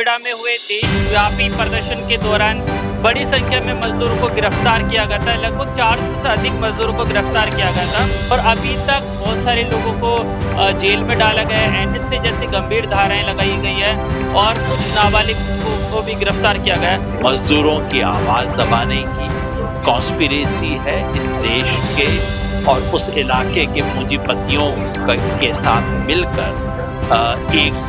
नोएडा में हुए देशव्यापी प्रदर्शन के दौरान बड़ी संख्या में मजदूरों को गिरफ्तार किया गया था। लगभग 400 से अधिक मजदूरों को गिरफ्तार किया गया था और अभी तक बहुत सारे लोगों को जेल में डाला गया है। एनएसए जैसी गंभीर धाराएं लगाई गई है और कुछ नाबालिग को भी गिरफ्तार किया गया है। मजदूरों की आवाज दबाने की कॉन्स्पिरेसी है इस देश के और उस इलाके के पूंजीपतियों के साथ मिलकर एक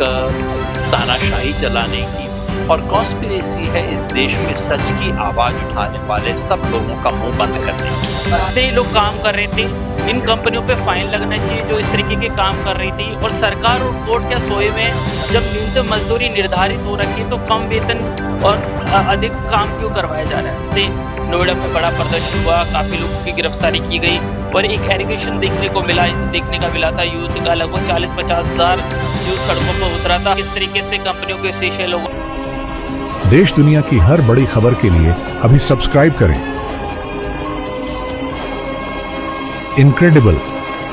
तानाशाही चलाने की, और कॉन्स्पिरेसी है इस देश में सच की आवाज उठाने वाले सब लोगों का मुंह बंद करने की। जितने लोग काम कर रहे थे, इन कंपनियों पे फाइन लगना चाहिए जो इस तरीके के काम कर रही थी। और सरकार और कोर्ट के सोए में जब न्यूनतम मजदूरी निर्धारित हो रखी है तो कम वेतन और अधिक काम क्यों करवाया जा रहा है। नोएडा में बड़ा प्रदर्शन हुआ, काफी लोगों की गिरफ्तारी की गई और एक एलिगेशन देखने का मिला था यूथ का। लगभग 40-50 हजार यूथ सड़कों पर उतरा था। किस तरीके से कंपनियों के शीशे लोगों। देश दुनिया की हर बड़ी खबर के लिए अभी सब्सक्राइब करें इनक्रेडिबल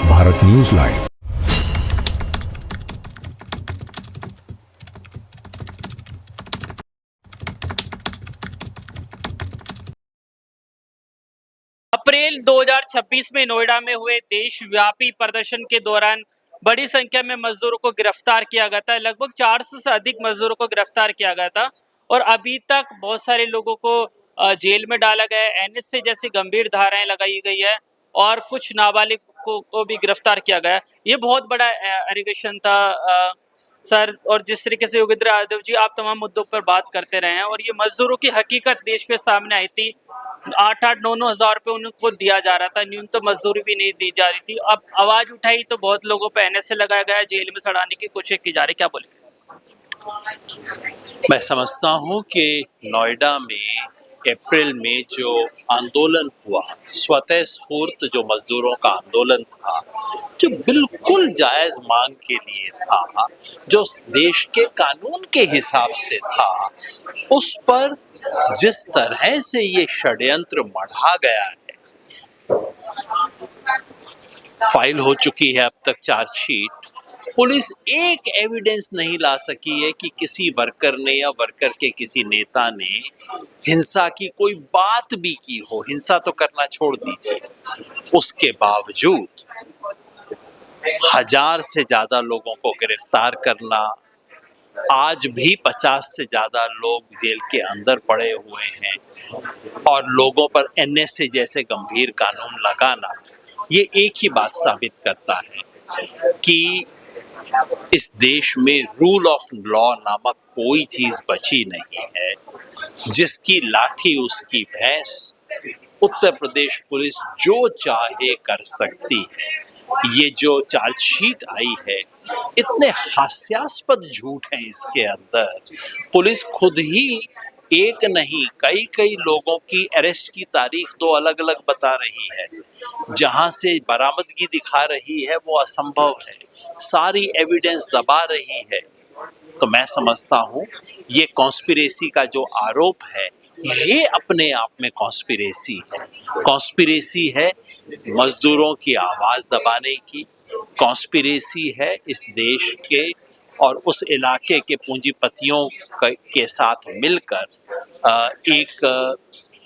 भारत न्यूज लाइव। अप्रैल 2026 में नोएडा में हुए देशव्यापी प्रदर्शन के दौरान बड़ी संख्या में मजदूरों को गिरफ्तार किया गया था। लगभग 400 से अधिक मजदूरों को गिरफ्तार किया गया था और अभी तक बहुत सारे लोगों को जेल में डाला गया है। एनएसए जैसी गंभीर धाराएं लगाई गई है और कुछ नाबालिग को भी गिरफ्तार किया गया। ये बहुत बड़ा एलिगेशन था सर। और जिस तरीके से योगेंद्र यादव जी आप तमाम मुद्दों पर बात करते रहे हैं और ये मजदूरों की हकीकत देश के सामने आई थी। 8-8, 9-9 हजार रुपये उनको दिया जा रहा था, न्यूनतम मजदूरी भी नहीं दी जा रही थी। अब आवाज उठाई तो बहुत लोगों पे एनएसए लगाया गया है, जेल में सड़ाने की कोशिश की जा रही। क्या बोले? मैं समझता हूं कि नोएडा में अप्रैल में जो आंदोलन हुआ, स्वतः स्फूर्त जो मजदूरों का आंदोलन था, जो बिल्कुल जायज मांग के लिए था, जो देश के कानून के हिसाब से था, उस पर जिस तरह से ये षड्यंत्र मढ़ा गया है। फाइल हो चुकी है अब तक चार्जशीट। पुलिस एक एविडेंस नहीं ला सकी है कि किसी वर्कर ने या वर्कर के किसी नेता ने हिंसा की कोई बात भी की हो। हिंसा तो करना छोड़ दीजिए, उसके बावजूद 1000 से ज्यादा लोगों को गिरफ्तार करना, आज भी 50 से ज्यादा लोग जेल के अंदर पड़े हुए हैं और लोगों पर एनएसए जैसे गंभीर कानून लगाना, ये एक ही बात साबित करता है कि इस देश में रूल ऑफ लॉ नामक कोई चीज बची नहीं है। जिसकी लाठी उसकी भैंस। उत्तर प्रदेश पुलिस जो चाहे कर सकती है। ये जो चार्जशीट आई है, इतने हास्यास्पद झूठ हैं इसके अंदर। पुलिस खुद ही एक नहीं कई लोगों की अरेस्ट की तारीख तो अलग अलग बता रही है। जहां से बरामदगी दिखा रही है वो असंभव है, सारी एविडेंस दबा रही है। तो मैं समझता हूं ये कॉन्स्पिरेसी का जो आरोप है, ये अपने आप में कॉन्स्पिरेसी है। कॉन्स्पिरेसी है मजदूरों की आवाज दबाने की, कॉन्स्पिरेसी है इस देश के और उस इलाके के पूंजीपतियों के साथ मिलकर एक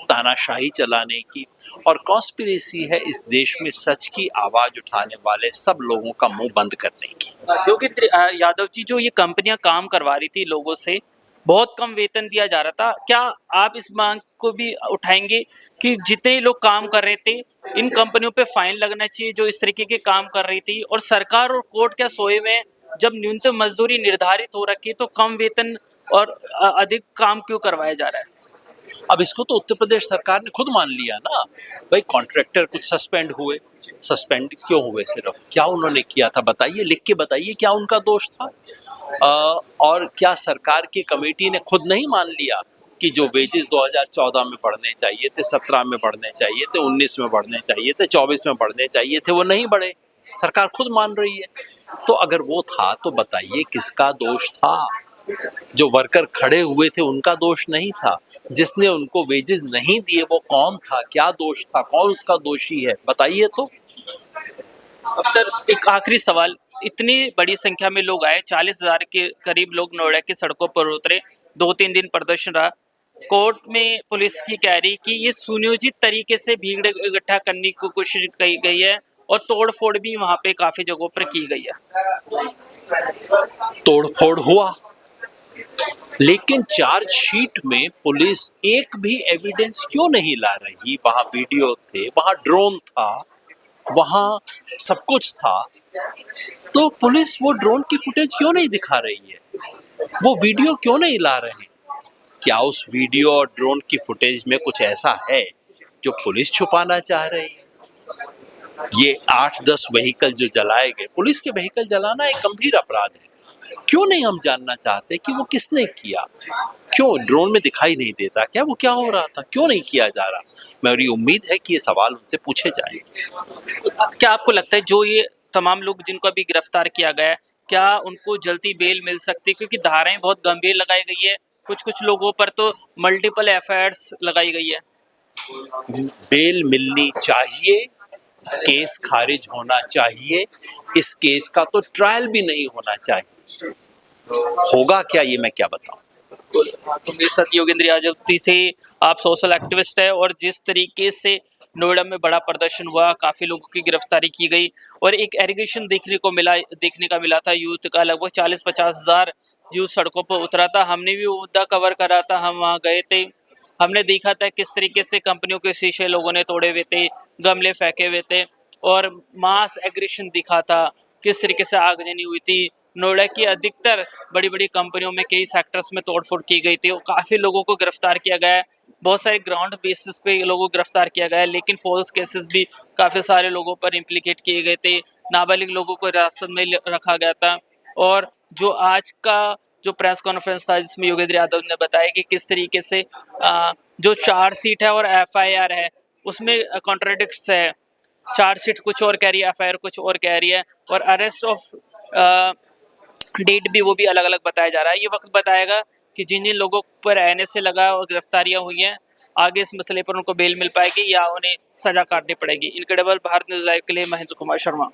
तानाशाही चलाने की, और कॉन्स्पिरेसी है इस देश में सच की आवाज उठाने वाले सब लोगों का मुंह बंद करने की। योगेंद्र यादव जी, जो ये कंपनियां काम करवा रही थी लोगों से, बहुत कम वेतन दिया जा रहा था, क्या आप इस मांग को भी उठाएंगे कि जितने लोग काम कर रहे थे, इन कंपनियों पे फाइन लगना चाहिए जो इस तरीके के काम कर रही थी। और सरकार और कोर्ट के सोए में जब न्यूनतम मजदूरी निर्धारित हो रखी है तो कम वेतन और अधिक काम क्यों करवाया जा रहा है? अब इसको तो उत्तर प्रदेश सरकार ने खुद मान लिया ना भाई। कॉन्ट्रैक्टर कुछ सस्पेंड हुए, सस्पेंड क्यों हुए? सिर्फ क्या उन्होंने किया था बताइए, लिख के बताइए, क्या उनका दोष था? और क्या सरकार की कमेटी ने खुद नहीं मान लिया कि जो वेजेस 2014 में बढ़ने चाहिए थे, 17 में बढ़ने चाहिए थे, 19 में बढ़ने चाहिए थे, 24 में बढ़ने चाहिए थे, वो नहीं बढ़े? सरकार खुद मान रही है। तो अगर वो था तो बताइए किसका दोष था? जो वर्कर खड़े हुए थे उनका दोष नहीं था। जिसने उनको वेजेस नहीं दिए वो कौन था? क्या दोष था? कौन उसका दोषी है? बताइए तो। अब सर एक आखिरी सवाल, इतनी बड़ी संख्या में लोग आए, 40,000 के करीब लोग नोएडा की सड़कों पर उतरे, 2-3 दिन प्रदर्शन रहा। कोर्ट में पुलिस की कह रही कि ये सुनियोजित तरीके से भीड़ इकट्ठा करने की कोशिश की गई है और तोड़-फोड़ भी वहाँ पे काफ़ी जगहों पर की गई है। तोड़फोड़ हुआ, लेकिन चार्जशीट में पुलिस एक भी एविडेंस क्यों नहीं ला रही? वहां वीडियो थे, वहां ड्रोन था, वहां सब कुछ था, तो पुलिस वो ड्रोन की फुटेज क्यों नहीं दिखा रही है? वो वीडियो क्यों नहीं ला रहे हैं? क्या उस वीडियो और ड्रोन की फुटेज में कुछ ऐसा है जो पुलिस छुपाना चाह रही है? ये 8-10 व्हीकल जो जलाए गए, पुलिस के व्हीकल जलाना एक गंभीर अपराध है। क्यों नहीं हम जानना चाहते कि वो किसने किया? क्यों ड्रोन में दिखाई नहीं देता? क्या वो क्या हो रहा था? क्यों नहीं किया जा रहा? मेरी उम्मीद है कि ये सवाल उनसे पूछे जाएंगे। क्या आपको लगता है जो ये तमाम लोग जिनको अभी गिरफ्तार किया गया है, क्या उनको जल्दी बेल मिल सकती है? क्योंकि धाराएं बहुत गंभीर लगाई गई है, कुछ-कुछ लोगों पर तो मल्टीपल एफआईआर्स लगाई गई है। बेल मिलनी चाहिए, केस खारिज होना चाहिए, इस केस का तो ट्रायल भी नहीं होना चाहिए। होगा क्या ये मैं क्या बताऊं? तो मेरे साथ योगेंद्र यादव थे, आप सोशल एक्टिविस्ट है और जिस तरीके से नोएडा में बड़ा प्रदर्शन हुआ, काफ़ी लोगों की गिरफ्तारी की गई और एक एलिगेशन देखने का मिला था यूथ का, लगभग 40-50 हज़ार यूथ सड़कों पर उतरा था। हमने भी वो मुद्दा कवर करा था, हम वहाँ गए थे। हमने देखा था किस तरीके से कंपनियों के शीशे लोगों ने तोड़े हुए थे, गमले फेंके हुए थे और मास एग्रेशन दिखा था, किस तरीके से आगजनी हुई थी। नोएडा की अधिकतर बड़ी-बड़ी कंपनियों में कई सेक्टर्स में तोड़-फोड़ की गई थी और काफ़ी लोगों को गिरफ्तार किया गया है। बहुत सारे ग्राउंड बेसिस पे लोगों को गिरफ्तार किया गया है, लेकिन फॉल्स केसेस भी काफ़ी सारे लोगों पर इम्प्लीकेट किए गए थे। नाबालिग लोगों को हिरासत में रखा गया था और जो आज का जो प्रेस कॉन्फ्रेंस था जिसमें योगेंद्र यादव ने बताया कि किस तरीके से जो चार्जशीट है और एफआईआर है उसमें कॉन्ट्राडिक्ट्स है। चार्जशीट कुछ और कह रही है, एफआईआर कुछ और कह रही है और अरेस्ट ऑफ डेट भी वो भी अलग अलग बताया जा रहा है। ये वक्त बताएगा कि जिन जिन लोगों पर एनएसए लगा और गिरफ्तारियां हुई हैं, आगे इस मसले पर उनको बेल मिल पाएगी या उन्हें सजा काटनी पड़ेगी। इनक्रेडिबल भारत न्यूज़ लाइव के लिए महेंद्र कुमार शर्मा।